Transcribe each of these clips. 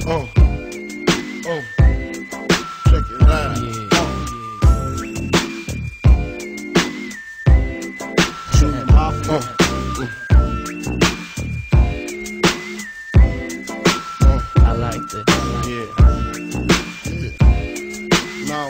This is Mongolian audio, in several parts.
Check it out. I like that. Now,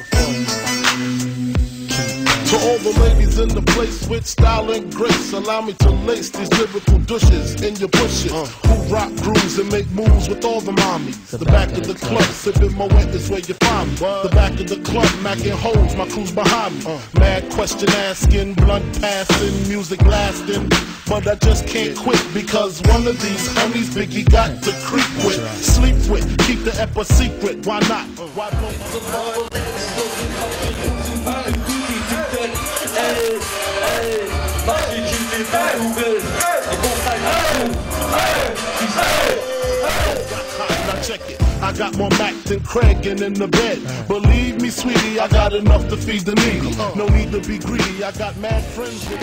to all the ladies in the place with style and grace, allow me to lace these lyrical douches in your bushes. Who rock grooves and make moves with all the mommies. The back of the club, sipping my wet is where you find me. The back of the club, macking holes, my crew's behind me. Mad question asking, blunt passing, music blasting. But I just can't quit because one of these homies Biggie got to creep with, sleep with, keep the ep a secret. Why not? Why blow the love? Now check it, I got more Mac than Craig and in the bed. Believe me, sweetie, I got enough to feed the needy. No need to be greedy, I got mad friends with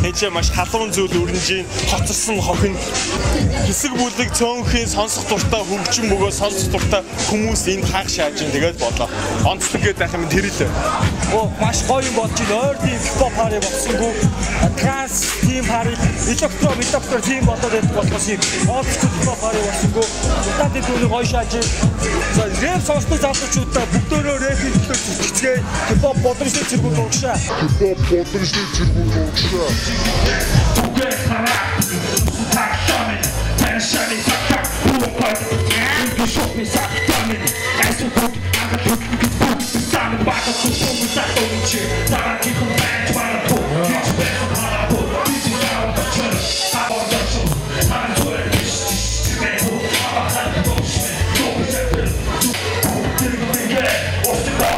Энд маш халуун зүйл өрнөж хоцорсон хохин хэсэг бүлэг цөөнхийн сонсох дуртай хөгжим бөгөө сонсох дуртай хүмүүс энд хаах шааж ин тэгээд бодлоо. Онцлог гэдэг юм тэрэлээ. Маш гоё юм болж байна. Ойр тийм хип хоп хари болсонгүй транс тийм хари электро тийм болоод байдаг болохоос юм. Олд скул хип хоп хари болсонгүй удаад дүүний гоё шааж. За рэп сонсдог залуучуудаа бүгдөө рэпийн төлөө зүтгэцгээ хип хоп бодросны зэргүүл угшаа. Тугай хараа тактамын тэншэний сакта хуупай энэ шопми сактамын эсэхот агат бүгд стан бата сумын сактомич тараки комент барато гэж барато гэж барато абордашо антуэр стимэто абахатош топсэпер туптерге остеба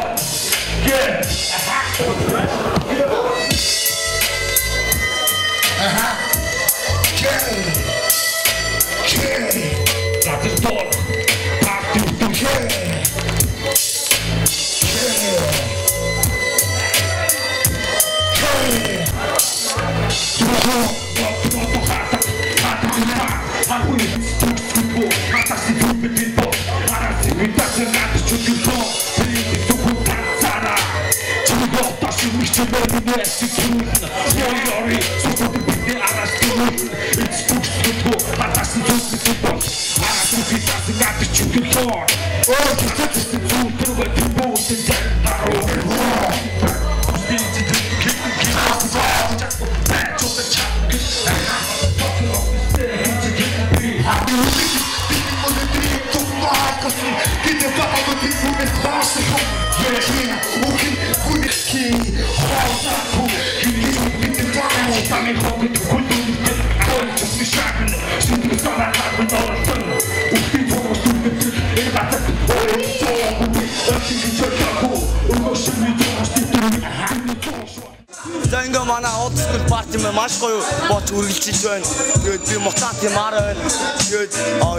За ингээ манай Old School Party маш гоё бооч үргэлжилж байна. Тэгээд би мутаати маар байна. Тэгээд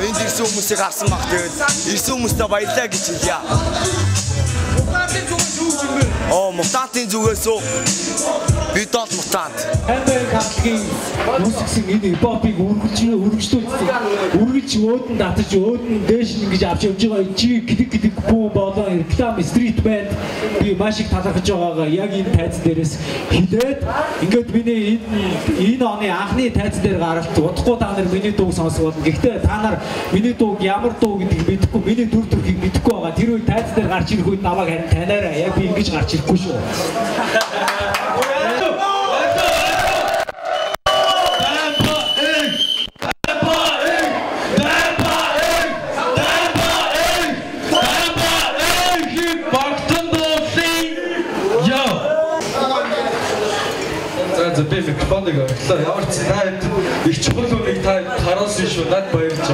энд ирсэн хүмүүсийг харсан баг. Тэгээд ирсэн хүмүүстээ баярлалаа гэж хэлье. мутантын зүгээс үү? Би дол мутант. Америк хамтлагийн музикийн энэ хипхопыг үргэлж өөдөн татаж өөдөн дээш ингэж авч явж байгаа чи гэдэг бүү болоо реклам стрит бэнд би маш их талархаж байгаагаа яг энэ тайз дээрээс хилээд ингээд миний энэ оны анхны тайз дээр гаралт удахгүй та нар миний дууг сонсгоо. Гэхдээ та нар миний дууг ямар дуу гэдгийг мэдэхгүй миний дүр төрхийг мэдэхгүй байгаа. Тэр үе тайз дээр гарч ирэх үед намайг харин танаараа яг би ингэж гарч ирэхгүй шүү. Би микрофоныг орлоо. Ямар ч таад их чухал үнийг та харуулсан шүү. Над баярч аа.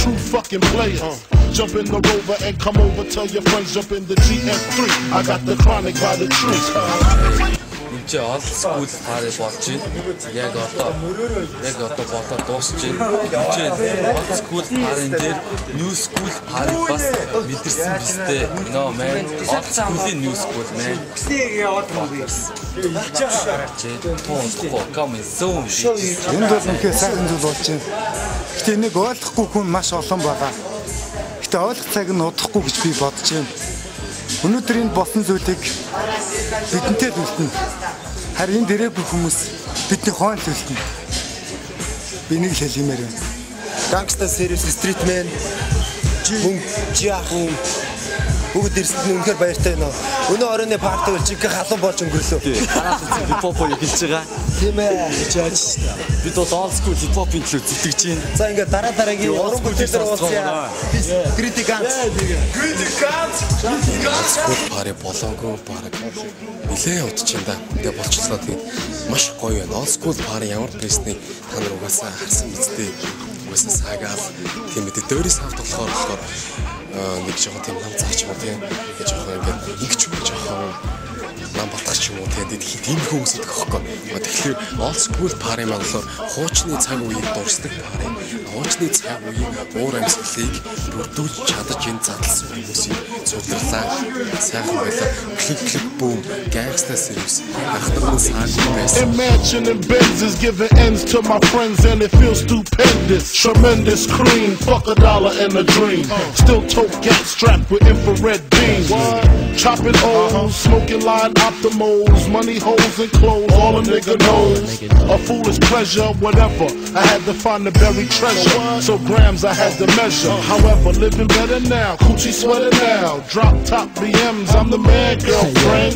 True fucking players. Jump in the Rover and come over. Tell your friends jump in the GM3. I got the chronic by the truth. Чи old school пари болж байна. Яг одоо болоод дуусч байна. Чи old school парин дээр new school пари бас мэдэрсэн бистэй. No man. Old school-ийн new school man. Чи тоосгүй coming soon. Энд бол үнэхээр сайхан зүйл болж байна. Гэтэ энийг ойлгохгүй хүн маш олон байгаа. Гэтэ ойлгох цаг нь удахгүй гэж би бодож байна. Өнөөдөр энэ болсон зүйлийг бидэнтэй л үлдэнэ. Харин энэ дээрээ хүмүүс бидний хоол үлдэнэ. Би нэг л хэлмээр байна. Gangsta Serious Streetman Жиахун бүгд ирсэнд нь үнэхээр баяртай байна. Өнөө оройны парти бол чиг халуун болж өнгөрлөө. Хараад үзээ хипхопоо хэлж байгаа. Тийм ээ. Жаач. Бид бол old school хипхопын төлөө зүтгэж байна. За ингээд дараагийн уран бүтээлээр уулзъя. Критикант. Пари болоогүй баг нилээ удаж байна да. Тэгээ болчихлоо тэгээд маш гоё байна. Old school пари ямар пресний та нар угаасаа харсан биз дээ. Угаасаа сагаал тийм үү дөрөс хавт болохоор нэг жоохон тийм нам заач юм тийм гэж жоохон ингээд ингэж жоохон нам батгах юм уу тэгээд тийм хүмүүс идэх хөхгүй. Тэгэхээр old school пари маань болохоор хуучны цаг үеийг дурсдаг пари. Хуучны цаг үеийн уур амьсгалыг бүрдүүлж чадаж энэ задлсан хүмүүсийн цугларлаа. Сайхан байлаа. Клик boom Gangsta Serious. Imagine and Benz is giving ends to my friends and it feels stupendous. Tremendous cream, fuck $1 and a dream. Still tote gas strapped with infrared beams. Chopping O's, smoking line optimals, money holes and clothes, all a nigga knows. A foolish pleasure, whatever. I had to find the buried treasure, so grams I had to measure. However, living better now, coochie sweater now. Drop top BMs, I'm the man, girlfriend.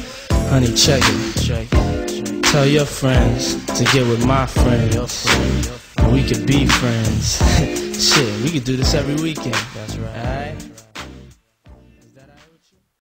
Honey, check it. Tell your friends to get with my friends. We could be friends. Shit, we could do this every weekend. That's right. All right.